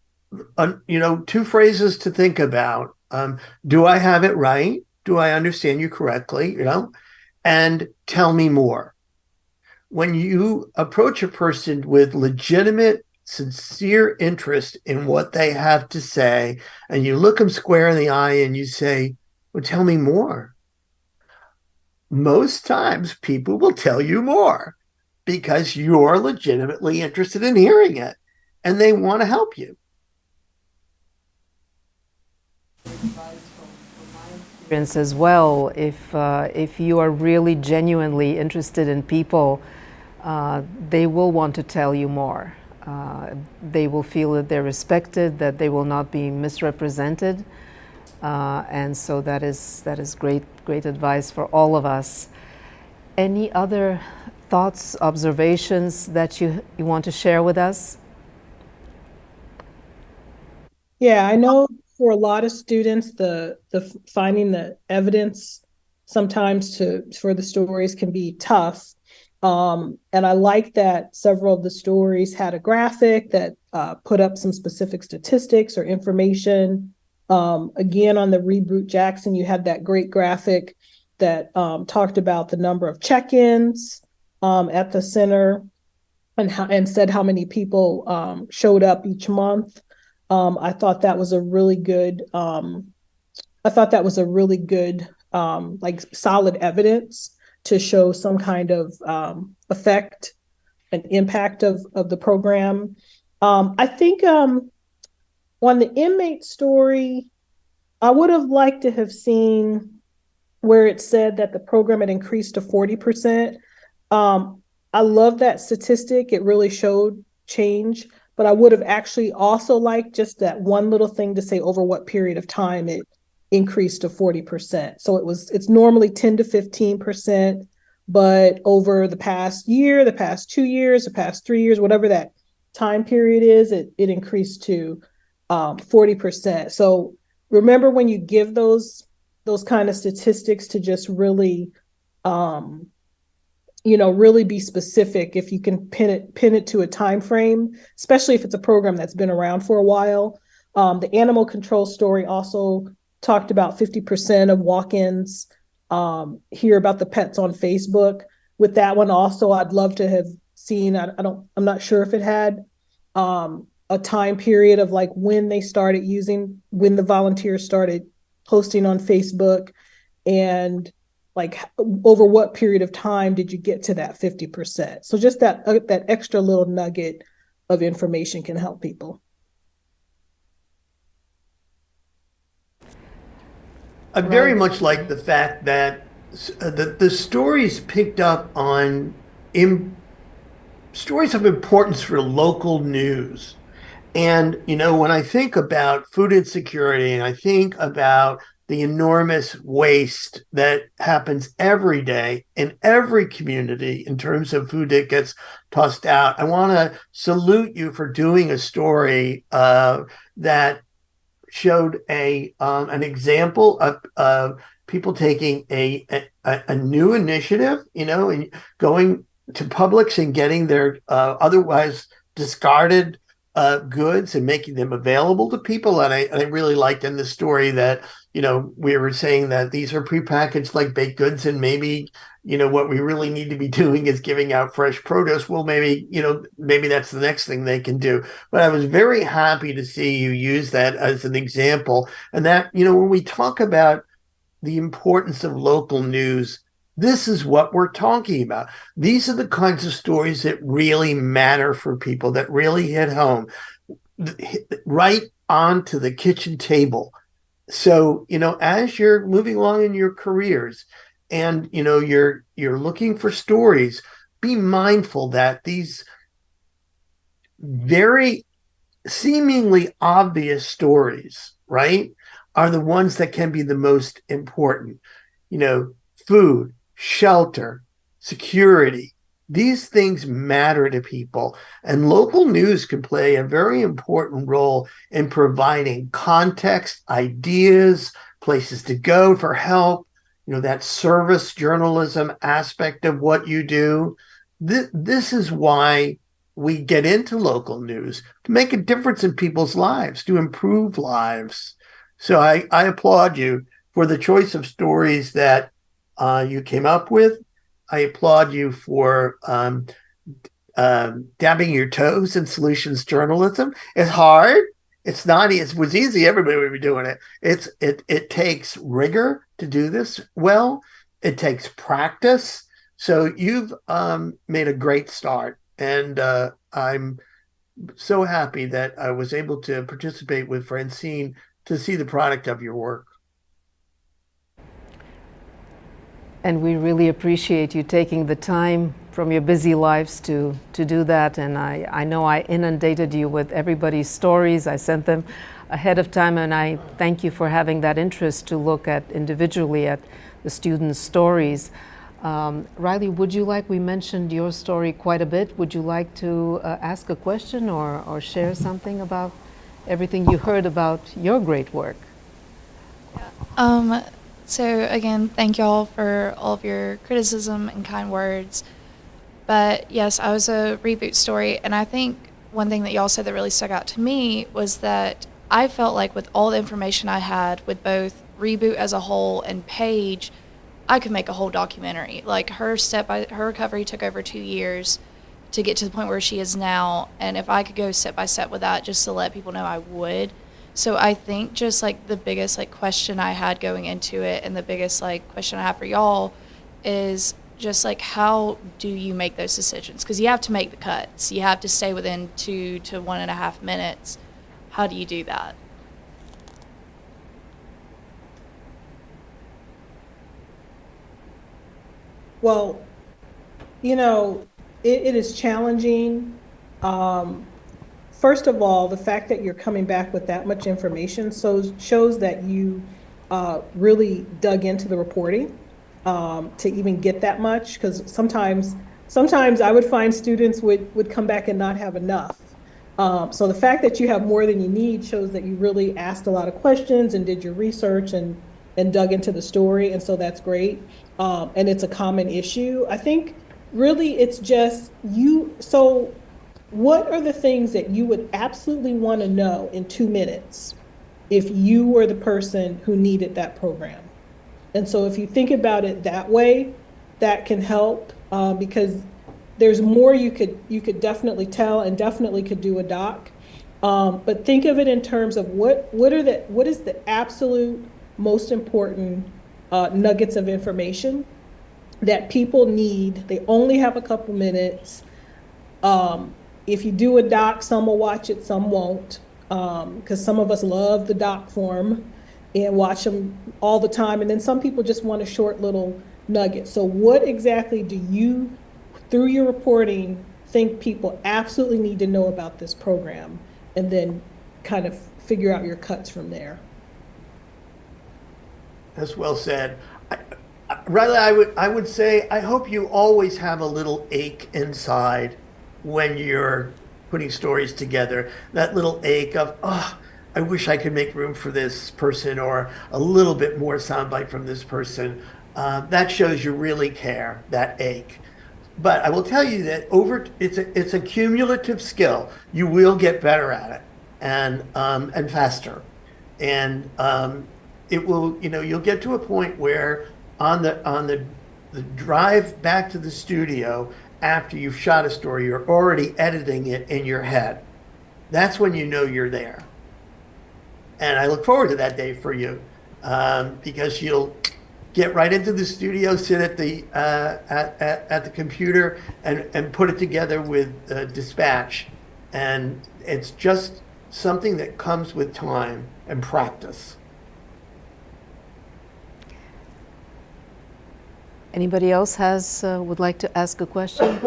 two phrases to think about. Do I have it right? Do I understand you correctly? And tell me more. When you approach a person with legitimate sincere interest in what they have to say, and you look them square in the eye and you say, well, tell me more. Most times people will tell you more because you're legitimately interested in hearing it and they want to help you. As well, if you are really genuinely interested in people, they will want to tell you more. They will feel that they're respected, that they will not be misrepresented, and so that is great advice for all of us. Any other thoughts, observations that you want to share with us? Yeah, I know for a lot of students, the finding the evidence sometimes for the stories can be tough. And I like that several of the stories had a graphic that put up some specific statistics or information. Again, on the Reboot Jackson, you had that great graphic that talked about the number of check-ins at the center and said how many people showed up each month. I thought that was a really good. Like solid evidence to show some kind of effect and impact of the program. I think on the inmate story, I would have liked to have seen where it said that the program had increased to 40%. I love that statistic. It really showed change, but I would have actually also liked just that one little thing to say over what period of time it increased to 40%. So it's normally 10 to 15%, but over the past year, the past 2 years, the past 3 years, whatever that time period is, it increased to 40%. So remember when you give those kind of statistics to just really really be specific. If you can pin it to a time frame, especially if it's a program that's been around for a while. The animal control story also talked about 50% of walk-ins hear about the pets on Facebook. With that one also, I'd love to have seen, I'm not sure if it had a time period of like when the volunteers started posting on Facebook, and like over what period of time did you get to that 50%? So just that extra little nugget of information can help people. I very much like the fact that the stories picked up on stories of importance for local news. And, when I think about food insecurity and I think about the enormous waste that happens every day in every community in terms of food that gets tossed out, I want to salute you for doing a story that showed an example of people taking a new initiative, and going to Publix and getting their otherwise discarded goods and making them available to people. And I really liked in the story that, we were saying that these are prepackaged like baked goods, and maybe, what we really need to be doing is giving out fresh produce. Well, maybe that's the next thing they can do. But I was very happy to see you use that as an example. And that, when we talk about the importance of local news, this is what we're talking about. These are the kinds of stories that really matter for people, that really hit home, right onto the kitchen table. So, as you're moving along in your careers and, you're looking for stories, be mindful that these very seemingly obvious stories, right, are the ones that can be the most important. Food, shelter, security, these things matter to people, and local news can play a very important role in providing context, ideas, places to go for help, that service journalism aspect of what you do. This is why we get into local news, to make a difference in people's lives, to improve lives. So I applaud you for the choice of stories that you came up with. I applaud you for dabbing your toes in solutions journalism. It's hard. It's not. It was easy. Everybody would be doing it. It takes rigor to do this well. It takes practice. So you've made a great start, and I'm so happy that I was able to participate with Francine to see the product of your work. And we really appreciate you taking the time from your busy lives to do that. And I know I inundated you with everybody's stories. I sent them ahead of time, and I thank you for having that interest to look at individually at the students' stories. Riley, we mentioned your story quite a bit. Would you like to ask a question or share something about everything you heard about your great work? So again, thank y'all for all of your criticism and kind words. But yes, I was a reboot story, and I think one thing that y'all said that really stuck out to me was that I felt like with all the information I had with both Reboot as a whole and Paige, I could make a whole documentary. Like her recovery took over 2 years to get to the point where she is now, and if I could go step by step with that just to let people know, I would. So I think just like the biggest like question I had going into it, and the biggest like question I have for y'all is just like, how do you make those decisions? Because you have to make the cuts. You have to stay within 2 to 1.5 minutes. How do you do that? Well, it is challenging. First of all, the fact that you're coming back with that much information shows that you really dug into the reporting to even get that much. Because sometimes I would find students would come back and not have enough. So the fact that you have more than you need shows that you really asked a lot of questions and did your research and dug into the story. And so that's great. And it's a common issue. I think really it's just so what are the things that you would absolutely want to know in 2 minutes if you were the person who needed that program? And so if you think about it that way, that can help because there's more you could definitely tell, and definitely could do a doc. But think of it in terms of what is the absolute most important nuggets of information that people need. They only have a couple minutes. If you do a doc, some will watch it, some won't, because some of us love the doc form and watch them all the time. And then some people just want a short little nugget. So what exactly do you, through your reporting, think people absolutely need to know about this program? And then kind of figure out your cuts from there. That's well said. Riley, I would say, I hope you always have a little ache inside when you're putting stories together. That little ache of, oh, I wish I could make room for this person, or a little bit more soundbite from this person. That shows you really care, that ache. But I will tell you that it's a cumulative skill. You will get better at it, and faster. And it will, you'll get to a point where on the drive back to the studio after you've shot a story, you're already editing it in your head. That's when you know you're there. And I look forward to that day for you, because you'll get right into the studio, sit at the computer, and put it together with dispatch. And it's just something that comes with time and practice. Anybody else would like to ask a question?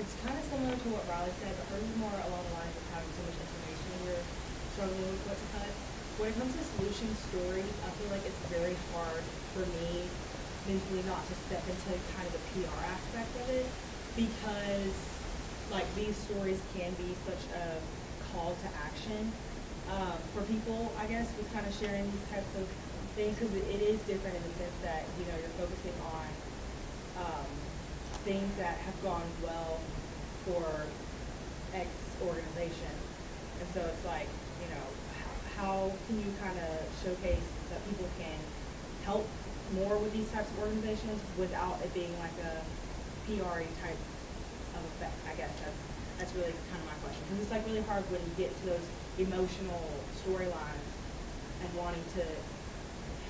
It's kind of similar to what Riley said, but hers is more along the lines of having so much information and you're struggling with what to cut. When it comes to solution stories, I feel like it's very hard for me mentally not to step into kind of the PR aspect of it, because like these stories can be such a call to action for people, I guess, with kind of sharing these types of things, because it is different in the sense that, you're focusing on things that have gone well for X organization. And so it's like, you know, how can you kind of showcase that people can help more with these types of organizations without it being like a PR type of effect? I guess that's really kind of my question. Because it's like really hard when you get to those emotional storylines and wanting to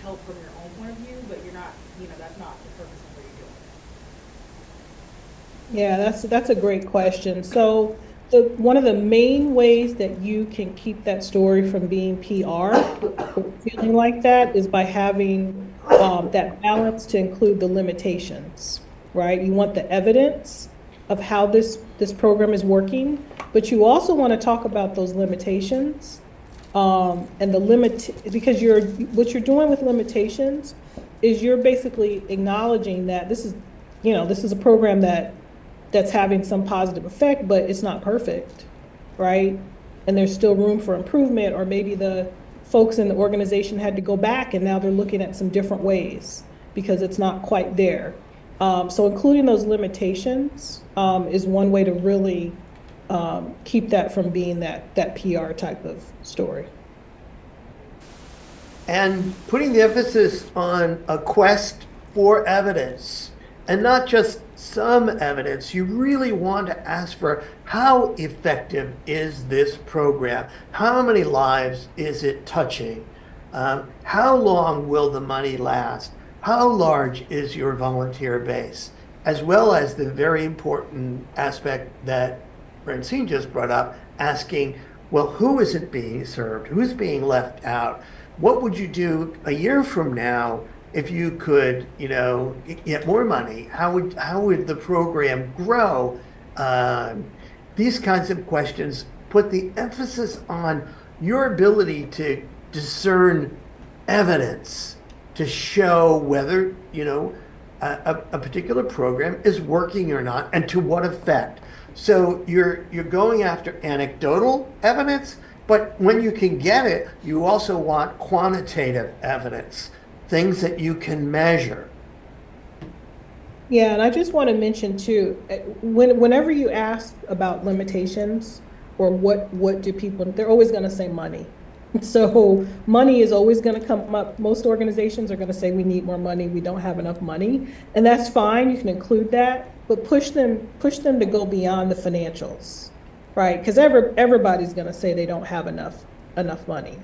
help from your own point of view, but you're not, you know, that's not the purpose of what you're doing. Yeah, that's a great question. So one of the main ways that you can keep that story from being PR, or feeling like that, is by having that balance to include the limitations, right? You want the evidence of how this program is working, but you also want to talk about those limitations, and because what you're doing with limitations is you're basically acknowledging that this is a program that's having some positive effect, but it's not perfect, right? And there's still room for improvement, or maybe the folks in the organization had to go back and now they're looking at some different ways because it's not quite there. So including those limitations is one way to really keep that from being that PR type of story. And putting the emphasis on a quest for evidence, and not just some evidence. You really want to ask for how effective is this program? How many lives is it touching? How long will the money last? How large is your volunteer base? As well as the very important aspect that Francine just brought up, asking, well, who isn't being served? Who's being left out? What would you do a year from now if you could, get more money? How would the program grow? These kinds of questions put the emphasis on your ability to discern evidence to show whether, a particular program is working or not, and to what effect. So you're going after anecdotal evidence, but when you can get it, you also want quantitative evidence, things that you can measure. Yeah, and I just want to mention too, whenever you ask about limitations or what do people, they're always going to say money. So money is always going to come up. Most organizations are going to say we need more money, we don't have enough money, and that's fine. You can include that, but push them to go beyond the financials, right? Because everybody's going to say they don't have enough money,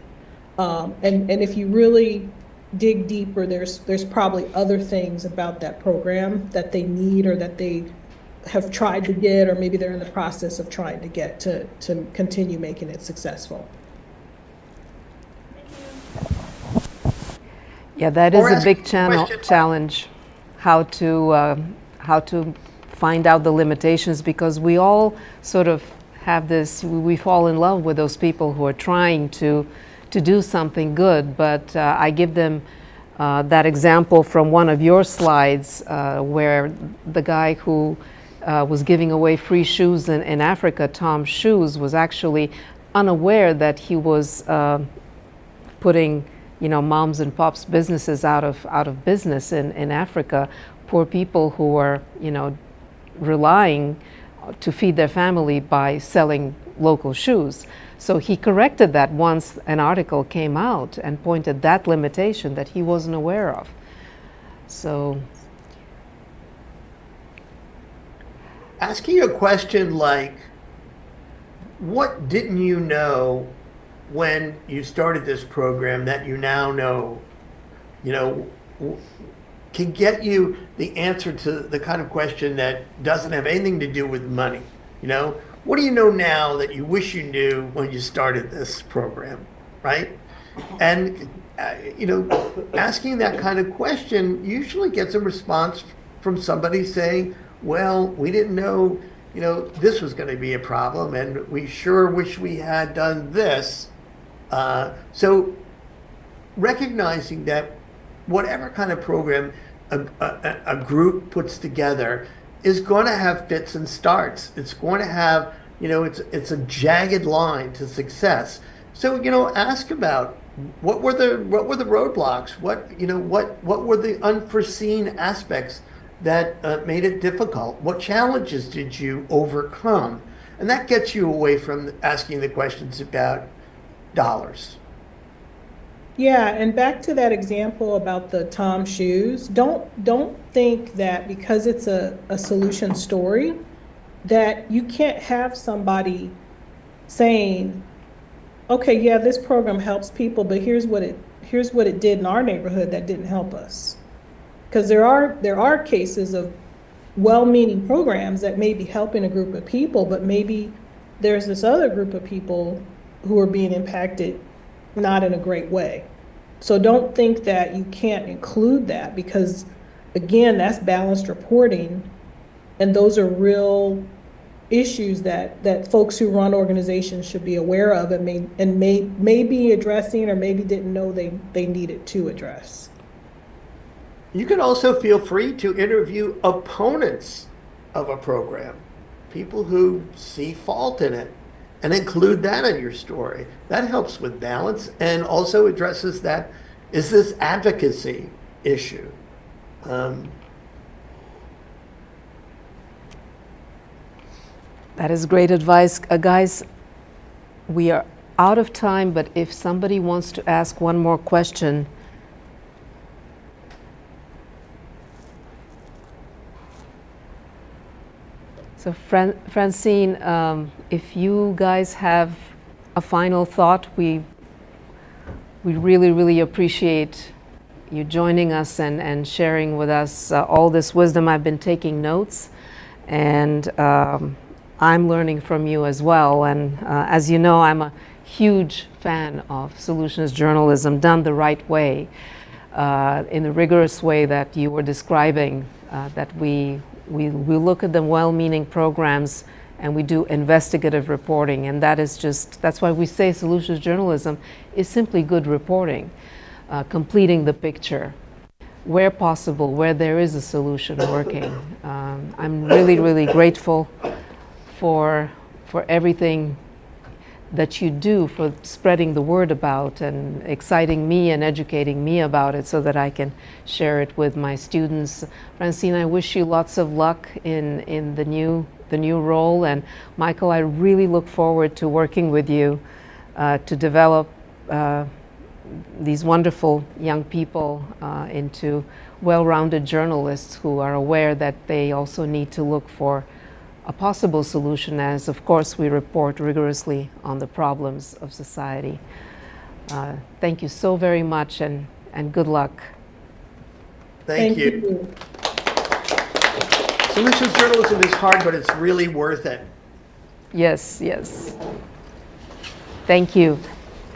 and if you really dig deeper, there's probably other things about that program that they need or that they have tried to get, or maybe they're in the process of trying to get to continue making it successful. Yeah, that is a big challenge, how to find out the limitations, because we all sort of have this, we fall in love with those people who are trying to do something good, but I give them that example from one of your slides where the guy who was giving away free shoes in Africa, Tom Shoes, was actually unaware that he was putting moms and pops businesses out of business in Africa, poor people who are relying to feed their family by selling local shoes. So he corrected that once an article came out and pointed that limitation that he wasn't aware of. So asking a question like, what didn't you know when you started this program that you now know, can get you the answer to the kind of question that doesn't have anything to do with money. What do you know now that you wish you knew when you started this program, right? And, asking that kind of question usually gets a response from somebody saying, well, we didn't know, this was going to be a problem, and we sure wish we had done this. So recognizing that whatever kind of program a group puts together is going to have fits and starts. It's going to have, it's a jagged line to success. So, ask about what were the roadblocks? What were the unforeseen aspects that made it difficult? What challenges did you overcome? And that gets you away from asking the questions about dollars. Yeah, and back to that example about the Tom shoes, don't think that because it's a solution story, that you can't have somebody saying, okay, yeah, this program helps people, but here's what it did in our neighborhood that didn't help us. Because there are cases of well-meaning programs that may be helping a group of people, but maybe there's this other group of people who are being impacted not in a great way. So don't think that you can't include that, because again, that's balanced reporting, and those are real issues that folks who run organizations should be aware of and may be addressing, or maybe didn't know they needed to address. You can also feel free to interview opponents of a program, people who see fault in it, and include that in your story. That helps with balance and also addresses that, is this advocacy issue? That is great advice. Guys, we are out of time, but if somebody wants to ask one more question. So Francine, if you guys have a final thought, we really, really appreciate you joining us and sharing with us all this wisdom. I've been taking notes, and I'm learning from you as well. And as you know, I'm a huge fan of solutions journalism done the right way, in the rigorous way that you were describing, that we look at the well-meaning programs and we do investigative reporting, and that's why we say solutions journalism is simply good reporting, completing the picture where possible, where there is a solution working. I'm really, really grateful for everything that you do, for spreading the word about and exciting me and educating me about it so that I can share it with my students. Francine, I wish you lots of luck in the new role, and Michael, I really look forward to working with you to develop these wonderful young people into well-rounded journalists who are aware that they also need to look for a possible solution, as of course we report rigorously on the problems of society. Thank you so very much, and good luck. Thank you. Solutions journalism is hard, but it's really worth it. Yes, yes. Thank you.